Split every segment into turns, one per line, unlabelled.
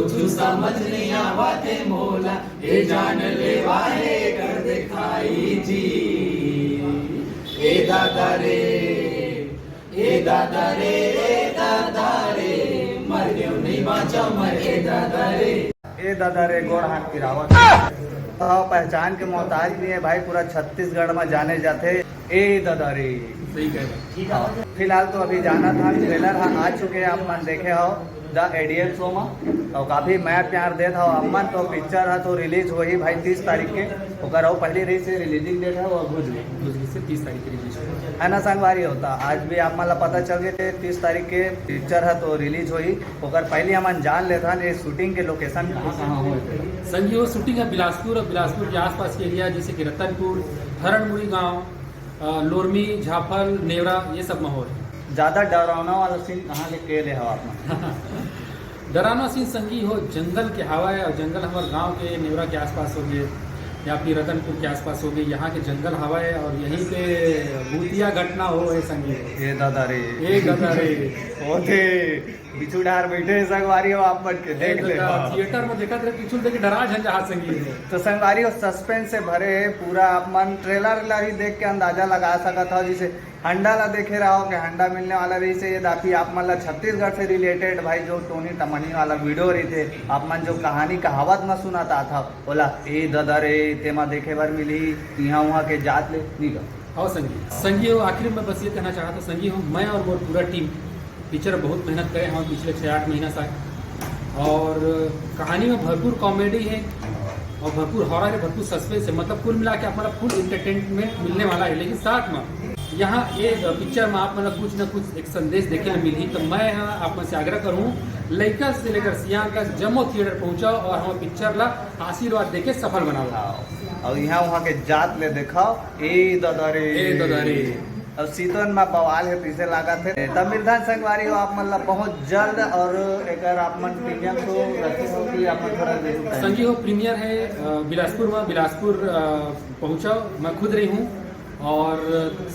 कुछ समझ नहीं आवते मोला, ए जान ले वाहे कर दिखाई जी। ए दादा रे, ए दादा रे, ए दादा रे, मर गयो नहीं बाँचो मर ए दादा रे।
ए दादा रे गोड़ हाथ गिरावत तो पहचान के मोहताज भी है भाई, पूरा छत्तीसगढ़ में जाने जाते ए दादा रे।
सही कह रहे।
फिलहाल तो अभी जाना था, ट्रेलर आ चुके हैं, आप मन देखे हो द एडीएल शो में और काफ़ी मैं प्यार दे था अमन। तो पिक्चर है तो रिलीज हुई भाई 30 तारीख के, ओकर पहली रीज से रिलीजिंग डेट है वो भूज गई
से 30 तारीख की रिलीज
है ना संगवारी होता। आज भी आप मतलब पता चल गए थे 30 तारीख के पिक्चर है तो रिलीज हुई, ओकर पहले हमन जान लेता ये शूटिंग के लोकेशन कहाँ हुए थे।
संगी वो शूटिंग है बिलासपुर और बिलासपुर के आसपास के एरिया जैसे कि रतनपुर, हरणमुड़ी गांव, लोरमी, झाफल, नेवरा, ये सब में हो रहे हैं।
ज़्यादा डरावना वाला सीन कहाँ के ले हो आप
डरावना सीन संगी हो जंगल के हवा है, और जंगल हमारे गांव के नेवरा के आसपास हो गए या फिर रतनपुर के आसपास हो गए, यहाँ के जंगल हवा है और यहीं पे भूतिया घटना हो है संगी।
ए दादा रे,
ए दादा रे,
ओथे बिछुडार बैठे संगवारी हो आप बढ़ के देख ले।
थिएटर में देखा पिछुल देखे डरा झंझा संगी
तो संगवारी हो सस्पेंस से भरे पूरा आप मन ट्रेलर ही देख के अंदाजा लगा सका था। जिसे हंडा ला देखे रहा हो कि हंडा मिलने वाला रही से ये दाफी आप मतलब छत्तीसगढ़ से रिलेटेड भाई जो टोनी टमनी वाला वीडियो रही थे आप मन जो कहानी कहावत में सुनाता था बोला ए दादा रे तेमा देखे बार मिली यहाँ वहाँ के जात ले निकल।
हाँ संगी हो आखिर में बस ये कहना चाहा था संगी हो मैं और वो पूरा टीम पिक्चर बहुत मेहनत करे हम पिछले 6-8 महीना से, और कहानी में भरपूर कॉमेडी है और भरपूर हॉरर है, भरपूर सस्पेंस है, मतलब कुल मिला के आप मतलब फुल एंटरटेनमेंट मिलने वाला है। लेकिन साथ में यहाँ ये पिक्चर में आप मतलब कुछ न कुछ एक संदेश देखे में मिली, तो मैं यहाँ आप में से आग्रह करूँ लड़का से लेकर सियान का जम्मू थिएटर पहुँचाओ और हम पिक्चर ला आशीर्वाद देके सफल बनाओ।
और यहाँ वहाँ के जात ले दिखाओ ए दादा रे,
ए दादा रे।
अब सीतोन में बवाल है पीछे लगा थे तब मिर्धान संगवारी हो आप मतलब बहुत जल्द और एक आप मन प्रीमियम को रखी हो कि आप थोड़ा
संगी हो प्रीमियर है बिलासपुर में, बिलासपुर पहुँचाओ मैं खुद रही हूँ और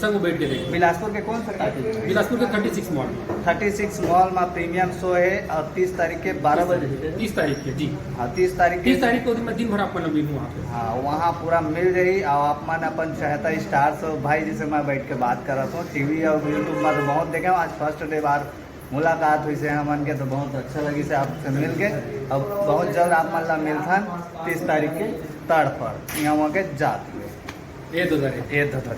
संग बैठ के देखिए।
बिलासपुर के कौन सा टाइटल?
बिलासपुर के 36 मॉल
36 मॉल में प्रीमियम शो है और 30 तारीख के 12 बजे
30 तारीख के जी
हाँ 30 तारीख
को मैं दिन भर आपको मिलूँ वहाँ पे।
हाँ वहाँ पूरा मिल जाई और आप मन अपन चाहता स्टार्स भाई जिसे मैं बैठ के बात कर रहा हूँ टीवी और यूट्यूब में तो बहुत देखे आज फर्स्ट डे बार मुलाकात हुई से हमन के तो बहुत अच्छा लगी से आपसे मिल के। अब बहुत जल्द आप मतलब मिलथन 30 तारीख के तड़ पर यहाँ वहाँ के जात
ए दादा रे,
ए दादा।